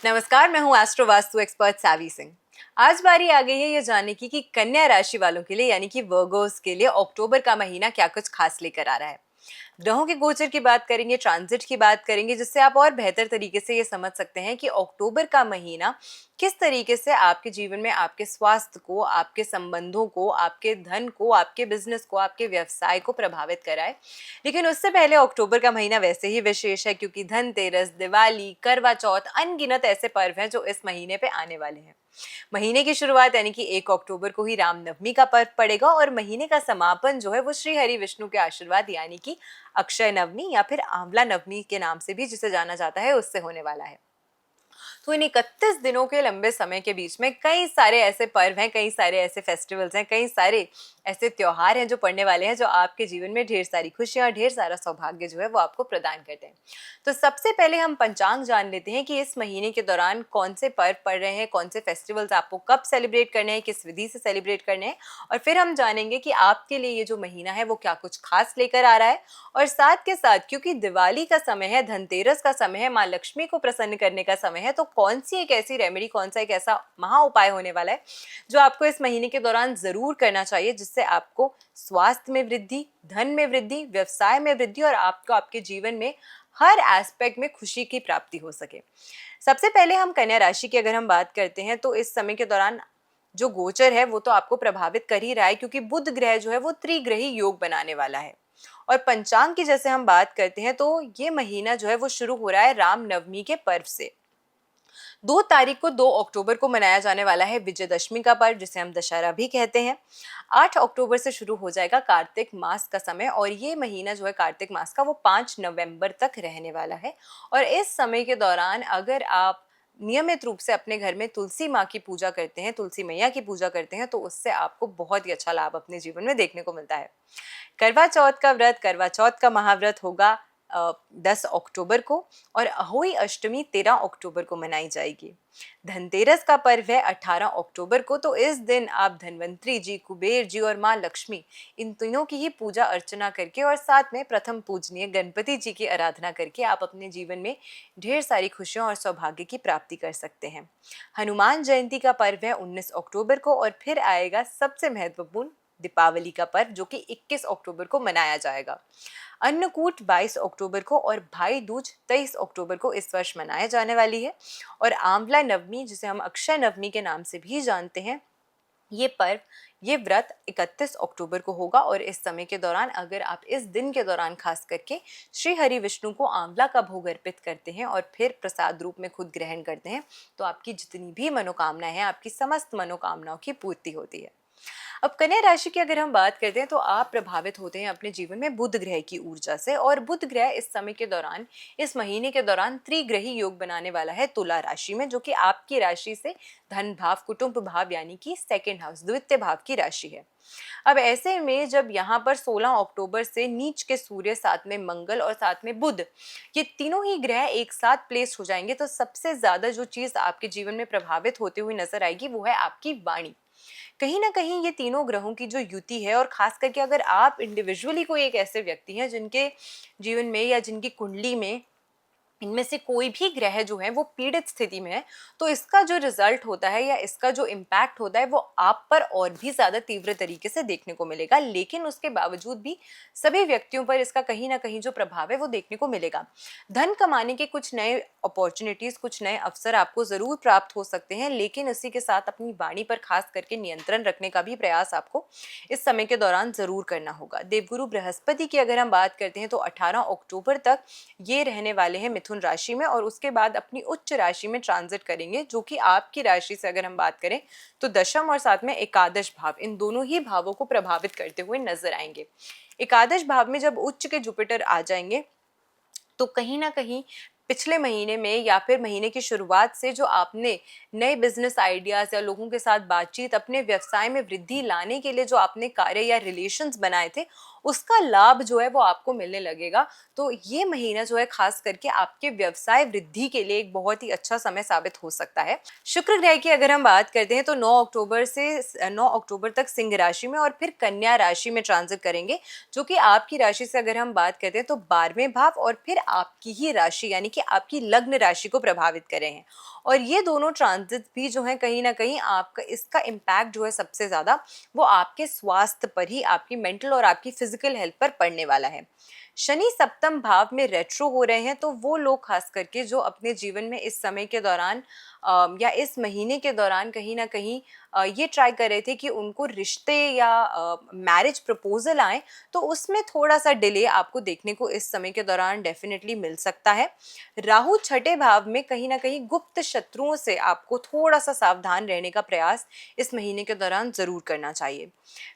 नमस्कार, मैं हूँ एस्ट्रो वास्तु एक्सपर्ट सावी सिंह। आज बारी आ गई है ये जानने की कि कन्या राशि वालों के लिए यानी कि वर्गोस के लिए अक्टूबर का महीना क्या कुछ खास लेकर आ रहा है। ग्रहों के गोचर की बात करेंगे, ट्रांजिट की बात करेंगे, जिससे आप और बेहतर तरीके से ये समझ सकते हैं कि अक्टूबर का महीना किस तरीके से आपके जीवन में आपके स्वास्थ्य को, आपके संबंधों को, आपके धन को, आपके बिजनेस को, आपके व्यवसाय को प्रभावित कराए। लेकिन उससे पहले अक्टूबर का महीना वैसे ही विशेष है क्योंकि धनतेरस, दिवाली, करवा चौथ, अनगिनत ऐसे पर्व हैं जो इस महीने पे आने वाले हैं। महीने की शुरुआत यानी कि 1 अक्टूबर को ही रामनवमी का पर्व पड़ेगा और महीने का समापन जो है वो श्री हरि विष्णु के आशीर्वाद यानी कि अक्षय नवमी या फिर आंवला नवमी के नाम से भी जिसे जाना जाता है उससे होने वाला है। तो इन 31 दिनों के लंबे समय के बीच में कई सारे ऐसे पर्व हैं, कई सारे ऐसे फेस्टिवल्स हैं, कई सारे ऐसे त्योहार हैं जो पड़ने वाले हैं, जो आपके जीवन में ढेर सारी खुशियां और ढेर सारा सौभाग्य जो है वो आपको प्रदान करते हैं। तो सबसे पहले हम पंचांग जान लेते हैं कि इस महीने के दौरान कौन से पर्व पड़ रहे हैं, कौन से फेस्टिवल्स आपको कब सेलिब्रेट करने हैं, किस विधि से सेलिब्रेट करने हैं, और फिर हम जानेंगे कि आपके लिए ये जो महीना है वो क्या कुछ खास लेकर आ रहा है। और साथ के साथ क्योंकि दिवाली का समय है, धनतेरस का समय है, माँ लक्ष्मी को प्रसन्न करने का समय है, तो कौन सी एक ऐसी रेमेडी, कौन सा एक ऐसा महा उपाय होने वाला है जो आपको इस महीने के दौरान जरूर करना चाहिए, जिससे आपको स्वास्थ्य में वृद्धि, धन में वृद्धि, व्यवसाय में वृद्धि और आपको आपके जीवन में हर एस्पेक्ट में खुशी की प्राप्ति हो सके। सबसे पहले हम कन्या राशि की अगर हम बात करते हैं तो इस समय के दौरान जो गोचर है वो तो आपको प्रभावित कर ही रहा है क्योंकि बुध ग्रह जो है वो त्रिग्रही योग बनाने वाला है। और पंचांग की जैसे हम बात करते हैं तो ये महीना जो है वो शुरू हो रहा है रामनवमी के पर्व से। 2 तारीख को, 2 अक्टूबर को मनाया जाने वाला है विजयदशमी का पर्व, जिसे हम दशहरा भी कहते हैं। 8 अक्टूबर से शुरू हो जाएगा कार्तिक मास का समय और ये महीना जो है कार्तिक मास का वो 5 नवंबर तक रहने वाला है। और इस समय के दौरान अगर आप नियमित रूप से अपने घर में तुलसी माँ की पूजा करते हैं, तुलसी मैया की पूजा करते हैं, तो उससे आपको बहुत ही अच्छा लाभ अपने जीवन में देखने को मिलता है। करवा चौथ का व्रत, करवा चौथ का महाव्रत होगा 10 अक्टूबर को और अहोई अष्टमी 13 अक्टूबर को मनाई जाएगी। धनतेरस का पर्व है 18 अक्टूबर को, तो इस दिन आप धन्वंतरी जी, कुबेर जी और माँ लक्ष्मी, इन तीनों की ही पूजा अर्चना करके और साथ में प्रथम पूजनीय गणपति जी की आराधना करके आप अपने जीवन में ढेर सारी खुशियों और सौभाग्य की प्राप्ति कर सकते हैं। हनुमान जयंती का पर्व है 19 अक्टूबर को और फिर आएगा सबसे महत्वपूर्ण दीपावली का पर्व जो कि 21 अक्टूबर को मनाया जाएगा। अन्नकूट 22 अक्टूबर को और भाई दूज 23 अक्टूबर को इस वर्ष मनाया जाने वाली है। और आंवला नवमी, जिसे हम अक्षय नवमी के नाम से भी जानते हैं, ये पर्व, ये व्रत 31 अक्टूबर को होगा। और इस समय के दौरान अगर आप इस दिन के दौरान खास करके श्री हरि विष्णु को आंवला का भोग अर्पित करते हैं और फिर प्रसाद रूप में खुद ग्रहण करते हैं तो आपकी जितनी भी मनोकामनाएं हैं, आपकी समस्त मनोकामनाओं की पूर्ति होती है। अब कन्या राशि की अगर हम बात करते हैं तो आप प्रभावित होते हैं अपने जीवन में बुध ग्रह की ऊर्जा से और बुध ग्रह इस समय के दौरान, इस महीने के दौरान त्रिग्रही योग बनाने वाला है तुला राशि में, जो कि आपकी राशि से धन भाव, कुटुंब भाव यानी कि सेकंड हाउस, द्वितीय भाव की राशि है। अब ऐसे में जब यहाँ पर 16 अक्टूबर से नीच के सूर्य, साथ में मंगल और साथ में बुध, ये तीनों ही ग्रह एक साथ प्लेस हो जाएंगे तो सबसे ज्यादा जो चीज आपके जीवन में प्रभावित होती हुई नजर आएगी वो है आपकी वाणी। कहीं ना कहीं ये तीनों ग्रहों की जो युति है, और खास करके अगर आप इंडिविजुअली कोई एक ऐसे व्यक्ति हैं जिनके जीवन में या जिनकी कुंडली में इनमें से कोई भी ग्रह जो है वो पीड़ित स्थिति में है, तो इसका जो रिजल्ट होता है या इसका जो इम्पैक्ट होता है वो आप पर और भी ज्यादा तीव्र तरीके से देखने को मिलेगा। लेकिन उसके बावजूद भी सभी व्यक्तियों पर इसका कहीं ना कहीं जो प्रभाव है वो देखने को मिलेगा। धन कमाने के कुछ नए अपॉर्चुनिटीज, कुछ नए अवसर आपको जरूर प्राप्त हो सकते हैं, लेकिन इसी के साथ अपनी वाणी पर खास करके नियंत्रण रखने का भी प्रयास आपको इस समय के दौरान जरूर करना होगा। देवगुरु बृहस्पति की अगर हम बात करते हैं तो 18 अक्टूबर तक ये रहने वाले हैं मिथुन राशि में और उसके बाद अपनी उच्च राशि में ट्रांजिट करेंगे, जो कि आपकी राशि से अगर हम बात करें तो दशम और साथ में एकादश भाव, इन दोनों ही भावों को प्रभावित करते हुए नजर आएंगे। एकादश भाव में जब उच्च के जुपिटर आ जाएंगे तो कहीं ना कहीं पिछले महीने में या फिर महीने की शुरुआत से जो आपने नए बिजनेस आइडियाज या लोगों के साथ बातचीत, अपने व्यवसाय में वृद्धि लाने के लिए जो आपने कार्य या रिलेशंस बनाए थे, उसका लाभ जो है वो आपको मिलने लगेगा। तो ये महीना जो है खास करके आपके व्यवसाय वृद्धि के लिए एक बहुत ही अच्छा समय साबित हो सकता है। शुक्र ग्रह की अगर हम बात करते हैं तो 9 अक्टूबर तक सिंह राशि में और फिर कन्या राशि में ट्रांजिट करेंगे, जो कि आपकी राशि से अगर हम बात करते हैं तो 12वें भाव और फिर आपकी ही राशि यानी कि आपकी लग्न राशि को प्रभावित कर रहे हैं। और ये दोनों ट्रांजिट भी जो है कहीं ना कहीं आपका इसका इम्पैक्ट जो है सबसे ज्यादा वो आपके स्वास्थ्य पर ही, आपकी मेंटल और आपकी फिजिकल हेल्थ पर पड़ने वाला है। शनि सप्तम भाव में रेट्रो हो रहे हैं, तो वो लोग खास करके जो अपने जीवन में इस समय के दौरान या इस महीने के दौरान कहीं ना कहीं ये ट्राई कर रहे थे कि उनको रिश्ते या मैरिज प्रपोजल आए, तो उसमें थोड़ा सा डिले आपको देखने को इस समय के दौरान डेफिनेटली मिल सकता है। राहु छठे भाव में कहीं ना कहीं गुप्त शत्रुओं से आपको थोड़ा सा सावधान रहने का प्रयास इस महीने के दौरान जरूर करना चाहिए।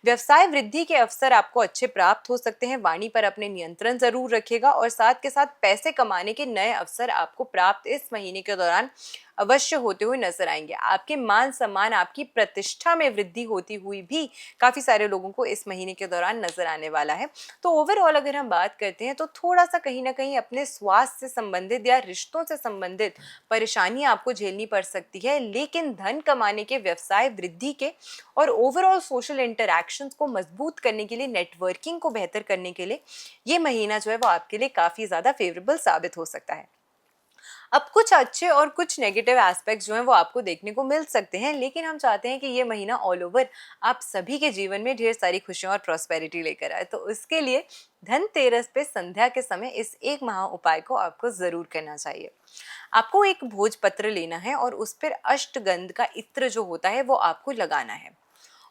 व्यवसाय वृद्धि के अवसर आपको अच्छे प्राप्त हो सकते हैं। वाणी पर अपने नियंत्रण जरूर रखिएगा और साथ के साथ पैसे कमाने के नए अवसर आपको प्राप्त इस महीने के दौरान अवश्य होते हुए नजर आएंगे। आपके मान सम्मान, आपकी प्रतिष्ठा में वृद्धि होती हुई भी काफी सारे लोगों को इस महीने के दौरान नजर आने वाला है। तो ओवरऑल अगर हम बात करते हैं तो थोड़ा सा कहीं ना कहीं अपने स्वास्थ्य से संबंधित या रिश्तों से संबंधित परेशानियां आपको झेलनी पड़ सकती है, लेकिन धन कमाने के, व्यवसाय वृद्धि के और ओवरऑल सोशल इंटरैक्शंस को मजबूत करने के लिए, नेटवर्किंग को बेहतर करने के लिए ये महीना जो है वो आपके लिए काफी ज्यादा फेवरेबल साबित हो सकता है। अब कुछ अच्छे और कुछ नेगेटिव एस्पेक्ट्स जो हैं वो आपको देखने को मिल सकते हैं, लेकिन हम चाहते हैं कि ये महीना ऑल ओवर आप सभी के जीवन में ढेर सारी खुशियां और प्रॉस्पेरिटी लेकर आए। तो उसके लिए धनतेरस पे संध्या के समय इस एक महा उपाय को आपको जरूर करना चाहिए। आपको एक भोजपत्र लेना है और उस पर अष्टगंध का इत्र जो होता है वो आपको लगाना है।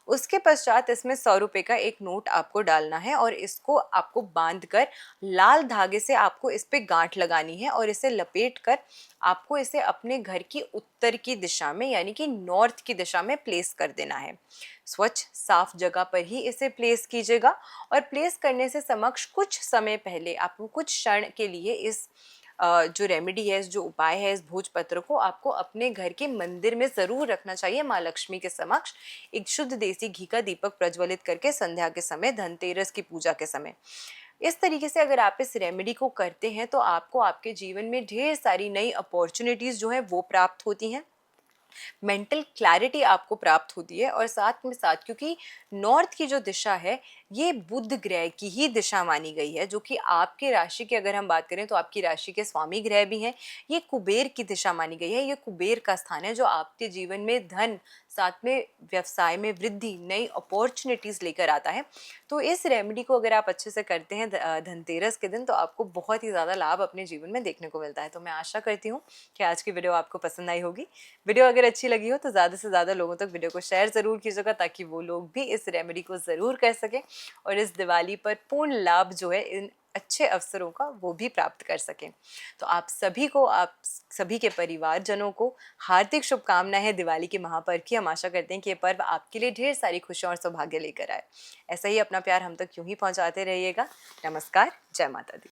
उसके पश्चात इसमें 100 रुपए का एक नोट आपको डालना है और इसको आपको बांध कर लाल धागे से आपको इस पे गांठ लगानी है और इसे लपेट कर आपको इसे अपने घर की उत्तर की दिशा में यानी कि नॉर्थ की दिशा में प्लेस कर देना है। स्वच्छ साफ जगह पर ही इसे प्लेस कीजिएगा और प्लेस करने से समक्ष कुछ समय पहले आपको कुछ क्षण के लिए इस जो रेमेडी है, जो उपाय है, इस भोजपत्र को आपको अपने घर के मंदिर में जरूर रखना चाहिए। माँ लक्ष्मी के समक्ष एक शुद्ध देसी घी का दीपक प्रज्वलित करके संध्या के समय, धनतेरस की पूजा के समय। इस तरीके से अगर आप इस रेमेडी को करते हैं तो आपको आपके जीवन में ढेर सारी नई अपॉर्चुनिटीज जो है वो प्राप्त होती हैं, मेंटल क्लैरिटी आपको प्राप्त होती है और साथ में साथ क्योंकि नॉर्थ की जो दिशा है ये बुध ग्रह की ही दिशा मानी गई है, जो कि आपके राशि की अगर हम बात करें तो आपकी राशि के स्वामी ग्रह भी हैं। ये कुबेर की दिशा मानी गई है, ये कुबेर का स्थान है जो आपके जीवन में धन, साथ में व्यवसाय में वृद्धि, नई अपॉर्चुनिटीज लेकर आता है। तो इस रेमेडी को अगर आप अच्छे से करते हैं धनतेरस के दिन तो आपको बहुत ही ज़्यादा लाभ अपने जीवन में देखने को मिलता है। तो मैं आशा करती हूँ कि आज की वीडियो आपको पसंद आई होगी। वीडियो अगर अच्छी लगी हो तो ज़्यादा से ज़्यादा लोगों तक वीडियो को शेयर ज़रूर कीजिएगा ताकि वो लोग भी इस रेमेडी को ज़रूर कर सकें और इस दिवाली पर पूर्ण लाभ जो है इन अच्छे अवसरों का वो भी प्राप्त कर सकें। तो आप सभी को, आप सभी के परिवारजनों को हार्दिक शुभकामनाएं हैं दिवाली के महापर्व की। हम आशा करते हैं कि ये पर्व आपके लिए ढेर सारी खुशियां और सौभाग्य लेकर आए। ऐसा ही अपना प्यार हम तक यूं ही पहुंचाते रहिएगा। नमस्कार, जय माता दी।